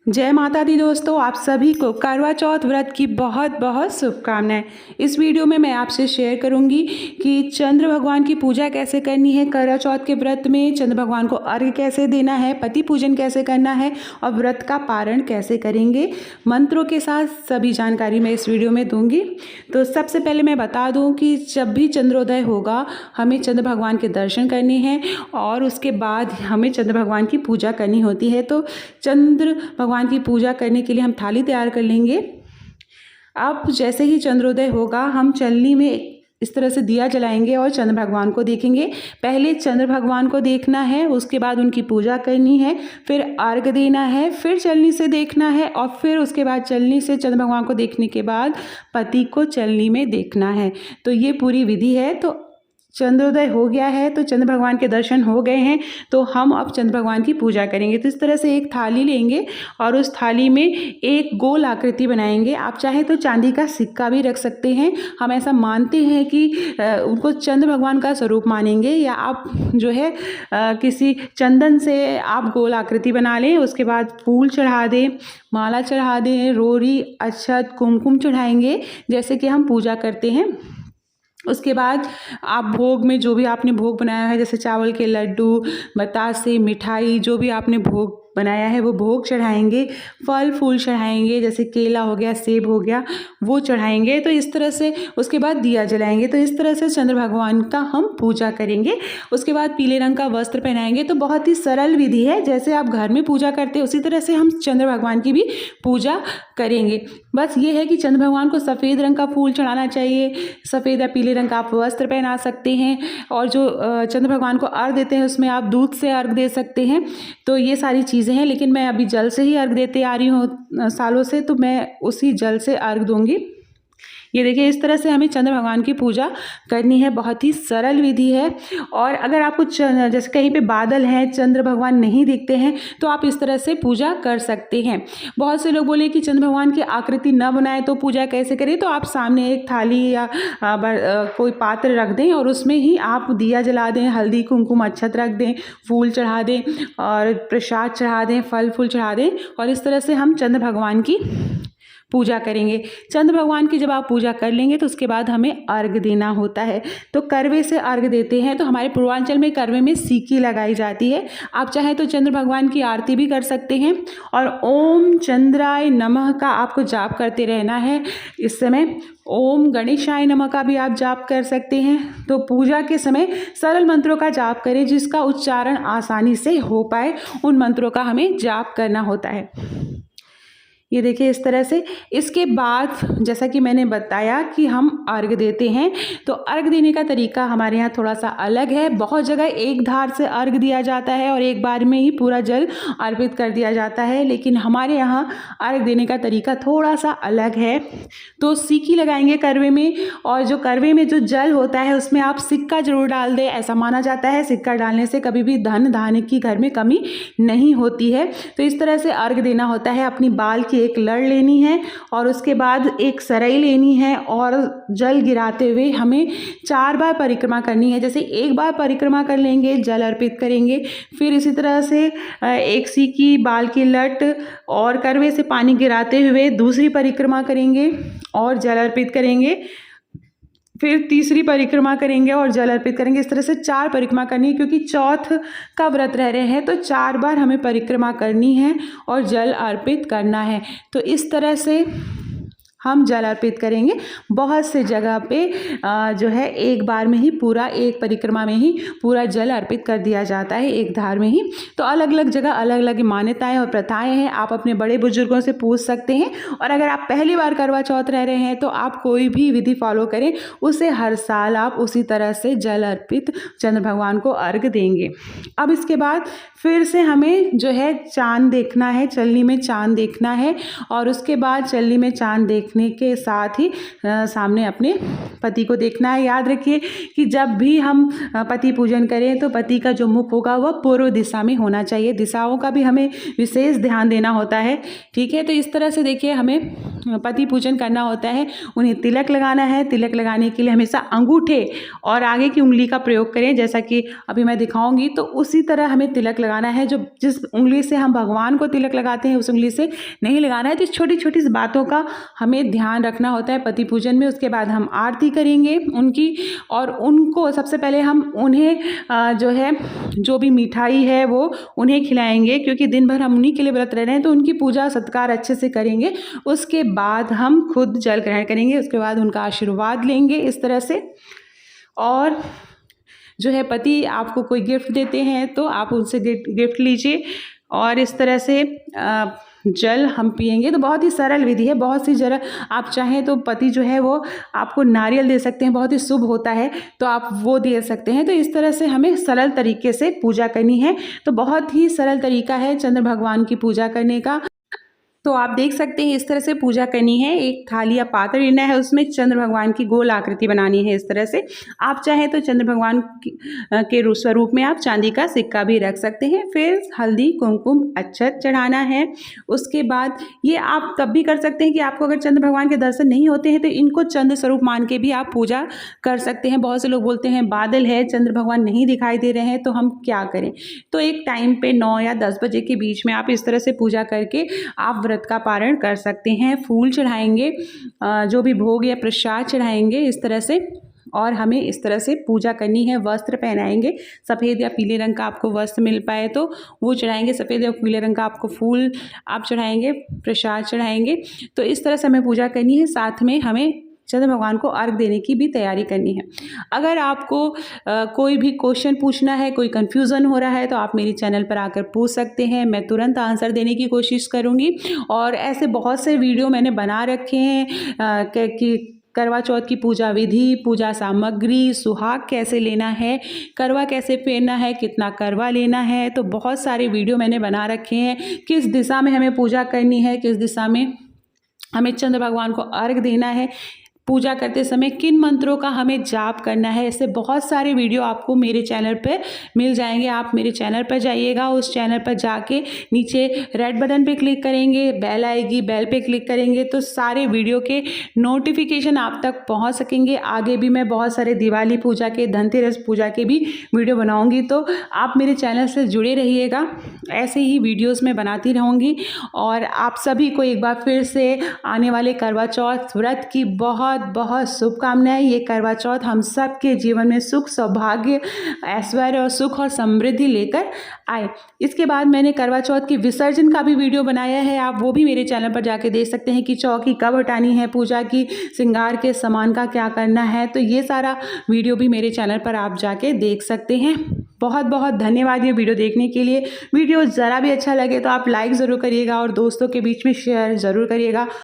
जय माता दी दोस्तों, आप सभी को करवा चौथ व्रत की बहुत बहुत शुभकामनाएं। इस वीडियो में मैं आपसे शेयर करूंगी कि चंद्र भगवान की पूजा कैसे करनी है। करवा चौथ के व्रत में चंद्र भगवान को अर्घ्य कैसे देना है, पति पूजन कैसे करना है और व्रत का पारण कैसे करेंगे, मंत्रों के साथ सभी जानकारी मैं इस वीडियो में दूंगी। तो सबसे पहले मैं बता दूं कि जब भी चंद्रोदय होगा हमें चंद्र भगवान के दर्शन करने हैं और उसके बाद हमें चंद्र भगवान की पूजा करनी होती है। तो चंद्र भगवान की पूजा करने के लिए हम थाली तैयार कर लेंगे। अब जैसे ही चंद्रोदय होगा हम चलनी में इस तरह से दिया जलाएंगे और चंद्र भगवान को देखेंगे। पहले चंद्र भगवान को देखना है, उसके बाद उनकी पूजा करनी है, फिर अर्घ्य देना है, फिर चलनी से देखना है और फिर उसके बाद चलनी से चंद्र भगवान को देखने के बाद पति को चलनी में देखना है। तो ये पूरी विधि है। तो चंद्रोदय हो गया है तो चंद्र भगवान के दर्शन हो गए हैं, तो हम अब चंद्र भगवान की पूजा करेंगे। तो इस तरह से एक थाली लेंगे और उस थाली में एक गोल आकृति बनाएंगे। आप चाहे तो चांदी का सिक्का भी रख सकते हैं। हम ऐसा मानते हैं कि उनको चंद्र भगवान का स्वरूप मानेंगे, या आप जो है किसी चंदन से आप गोल आकृति बना लें। उसके बाद फूल चढ़ा दें, माला चढ़ा दें, रोरी, अक्षत, कुमकुम चढ़ाएंगे जैसे कि हम पूजा करते हैं। उसके बाद आप भोग में जो भी आपने भोग बनाया है, जैसे चावल के लड्डू, बतासे, मिठाई, जो भी आपने भोग बनाया है वो भोग चढ़ाएंगे। फल फूल चढ़ाएंगे, जैसे केला हो गया, सेब हो गया, वो चढ़ाएंगे। तो इस तरह से उसके बाद दिया जलाएंगे। तो इस तरह से चंद्र भगवान का हम पूजा करेंगे। उसके बाद पीले रंग का वस्त्र पहनाएंगे। तो बहुत ही सरल विधि है, जैसे आप घर में पूजा करते हैं उसी तरह से हम चंद्र भगवान की भी पूजा करेंगे। बस ये है कि चंद्र भगवान को सफ़ेद रंग का फूल चढ़ाना चाहिए, सफ़ेद या पीले रंग का आप वस्त्र पहना सकते हैं, और जो चंद्र भगवान को अर्घ देते हैं उसमें आप दूध से अर्घ दे सकते हैं। तो ये सारी चीज़ें हैं, लेकिन मैं अभी जल से ही अर्घ देते आ रही हूँ सालों से, तो मैं उसी जल से अर्घ दूंगी। ये देखिए, इस तरह से हमें चंद्र भगवान की पूजा करनी है। बहुत ही सरल विधि है। और अगर आपको जैसे कहीं पे बादल हैं, चंद्र भगवान नहीं दिखते हैं, तो आप इस तरह से पूजा कर सकते हैं। बहुत से लोग बोले कि चंद्र भगवान की आकृति न बनाए तो पूजा कैसे करें। तो आप सामने एक थाली या कोई पात्र रख दें और उसमें ही आप दिया जला दें, हल्दी कुमकुम अक्षत रख दें, फूल चढ़ा दें और प्रसाद चढ़ा दें, फल फूल चढ़ा दें, और इस तरह से हम चंद्र भगवान की पूजा करेंगे। चंद्र भगवान की जब आप पूजा कर लेंगे तो उसके बाद हमें अर्घ्य देना होता है। तो करवे से अर्घ्य देते हैं। तो हमारे पूर्वांचल में करवे में सीकी लगाई जाती है। आप चाहे तो चंद्र भगवान की आरती भी कर सकते हैं और ओम चंद्राय नमः का आपको जाप करते रहना है। इस समय ओम गणेशाय नमः का भी आप जाप कर सकते हैं। तो पूजा के समय सरल मंत्रों का जाप करें, जिसका उच्चारण आसानी से हो पाए, उन मंत्रों का हमें जाप करना होता है। ये देखिए, इस तरह से इसके बाद जैसा कि मैंने बताया कि हम अर्घ्य देते हैं। तो अर्घ्य देने का तरीका हमारे यहाँ थोड़ा सा अलग है। बहुत जगह एक धार से अर्घ्य दिया जाता है और एक बार में ही पूरा जल अर्पित कर दिया जाता है, लेकिन हमारे यहाँ अर्घ्य देने का तरीका थोड़ा सा अलग है। तो सीकी लगाएंगे करवे में, और जो करवे में जो जल होता है उसमें आप सिक्का जरूर डाल दें। ऐसा माना जाता है सिक्का डालने से कभी भी धन धान्य की घर में कमी नहीं होती है। तो इस तरह से अर्घ्य देना होता है। अपनी बाल की एक लड़ लेनी है और उसके बाद एक सरई लेनी है और जल गिराते हुए हमें 4 बार परिक्रमा करनी है। जैसे एक बार परिक्रमा कर लेंगे, जल अर्पित करेंगे, फिर इसी तरह से एक सीकी, बाल की लट और करवे से पानी गिराते हुए दूसरी परिक्रमा करेंगे और जल अर्पित करेंगे, फिर तीसरी परिक्रमा करेंगे और जल अर्पित करेंगे। इस तरह से 4 परिक्रमा करनी है, क्योंकि चौथ का व्रत रह रहे हैं तो 4 बार हमें परिक्रमा करनी है और जल अर्पित करना है। तो इस तरह से हम जल अर्पित करेंगे। बहुत से जगह पे जो है एक बार में ही पूरा, एक परिक्रमा में ही पूरा जल अर्पित कर दिया जाता है, एक धार में ही। तो अलग अलग जगह अलग अलग मान्यताएं और प्रथाएं हैं। आप अपने बड़े बुजुर्गों से पूछ सकते हैं, और अगर आप पहली बार करवा चौथ रह रहे हैं तो आप कोई भी विधि फॉलो करें, उसे हर साल आप उसी तरह से जल अर्पित चंद्र भगवान को अर्घ्य देंगे। अब इसके बाद फिर से हमें जो है चांद देखना है, चलनी में चांद देखना है, और उसके बाद चलनी में चांद देख देखने के साथ ही सामने अपने पति को देखना है। याद रखिए कि जब भी हम पति पूजन करें तो पति का जो मुख होगा वह पूर्व दिशा में होना चाहिए। दिशाओं का भी हमें विशेष ध्यान देना होता है। ठीक है, तो इस तरह से देखिए हमें पति पूजन करना होता है। उन्हें तिलक लगाना है। तिलक लगाने के लिए हमेशा अंगूठे और आगे की उंगली का प्रयोग करें, जैसा कि अभी मैं दिखाऊंगी। तो उसी तरह हमें तिलक लगाना है। जो जिस उंगली से हम भगवान को तिलक लगाते हैं उस उंगली से नहीं लगाना है। तो छोटी छोटी बातों का हमें ध्यान रखना होता है पति पूजन में। उसके बाद हम आरती करेंगे उनकी, और उनको सबसे पहले हम उन्हें जो भी मिठाई है वो उन्हें खिलाएंगे, क्योंकि दिन भर हम उन्हीं के लिए व्रत रह रहे हैं। तो उनकी पूजा सत्कार अच्छे से करेंगे। उसके बाद हम खुद जल ग्रहण करेंगे। उसके बाद उनका आशीर्वाद लेंगे इस तरह से। और पति आपको कोई गिफ्ट देते हैं तो आप उनसे गिफ्ट लीजिए, और इस तरह से जल हम पिएंगे। तो बहुत ही सरल विधि है। बहुत सी जगह आप चाहें तो पति वो आपको नारियल दे सकते हैं, बहुत ही शुभ होता है, तो आप वो दे सकते हैं। तो इस तरह से हमें सरल तरीके से पूजा करनी है। तो बहुत ही सरल तरीका है चंद्र भगवान की पूजा करने का। तो आप देख सकते हैं इस तरह से पूजा करनी है। एक थाली या पात्र लेना है, उसमें चंद्र भगवान की गोल आकृति बनानी है इस तरह से। आप चाहें तो चंद्र भगवान के स्वरूप में आप चांदी का सिक्का भी रख सकते हैं। फिर हल्दी कुमकुम अक्षत चढ़ाना है। उसके बाद ये आप तब भी कर सकते हैं कि आपको अगर चंद्र भगवान के दर्शन नहीं होते हैं तो इनको चंद्र स्वरूप मान के भी आप पूजा कर सकते हैं। बहुत से लोग बोलते हैं बादल है, चंद्र भगवान नहीं दिखाई दे रहे हैं, तो हम क्या करें। तो एक टाइम पे 9 या 10 बजे के बीच में आप इस तरह से पूजा करके आप व्रत का पारण कर सकते हैं। फूल चढ़ाएंगे, जो भी भोग या प्रसाद चढ़ाएंगे इस तरह से, और हमें इस तरह से पूजा करनी है। वस्त्र पहनाएंगे, सफ़ेद या पीले रंग का आपको वस्त्र मिल पाए तो वो चढ़ाएंगे। सफ़ेद या पीले रंग का आपको फूल आप चढ़ाएंगे, प्रसाद चढ़ाएंगे। तो इस तरह से हमें पूजा करनी है। साथ में हमें चंद्र भगवान को अर्घ देने की भी तैयारी करनी है। अगर आपको कोई भी क्वेश्चन पूछना है, कोई कन्फ्यूज़न हो रहा है, तो आप मेरे चैनल पर आकर पूछ सकते हैं। मैं तुरंत आंसर देने की कोशिश करूँगी। और ऐसे बहुत से वीडियो मैंने बना रखे हैं कि करवा चौथ की पूजा विधि, पूजा सामग्री, सुहाग कैसे लेना है, करवा कैसे फेरना है, कितना करवा लेना है। तो बहुत सारे वीडियो मैंने बना रखे हैं। किस दिशा में हमें पूजा करनी है, किस दिशा में हमें चंद्र भगवान को अर्घ देना है, पूजा करते समय किन मंत्रों का हमें जाप करना है। ऐसे बहुत सारे वीडियो आपको मेरे चैनल पर मिल जाएंगे। आप मेरे चैनल पर जाइएगा, उस चैनल पर जाके नीचे रेड बटन पे क्लिक करेंगे, बेल आएगी, बेल पे क्लिक करेंगे तो सारे वीडियो के नोटिफिकेशन आप तक पहुंच सकेंगे। आगे भी मैं बहुत सारे दिवाली पूजा के, धनतेरस पूजा के भी वीडियो बनाऊंगी, तो आप मेरे चैनल से जुड़े रहिएगा। ऐसे ही वीडियोस मैं बनाती रहूँगी। और आप सभी को एक बार फिर से आने वाले करवा चौथ व्रत की बहुत बहुत शुभकामनाएं। ये करवा चौथ हम सब के जीवन में सुख, सौभाग्य, ऐश्वर्य और सुख और समृद्धि लेकर आए। इसके बाद मैंने करवा चौथ की विसर्जन का भी वीडियो बनाया है। आप वो भी मेरे चैनल पर जाके देख सकते हैं कि चौकी कब हटानी है, पूजा की श्रृंगार के सामान का क्या करना है। तो ये सारा वीडियो भी मेरे चैनल पर आप जाके देख सकते हैं। बहुत बहुत धन्यवाद ये वीडियो देखने के लिए। वीडियो ज़रा भी अच्छा लगे तो आप लाइक ज़रूर करिएगा और दोस्तों के बीच में शेयर ज़रूर करिएगा।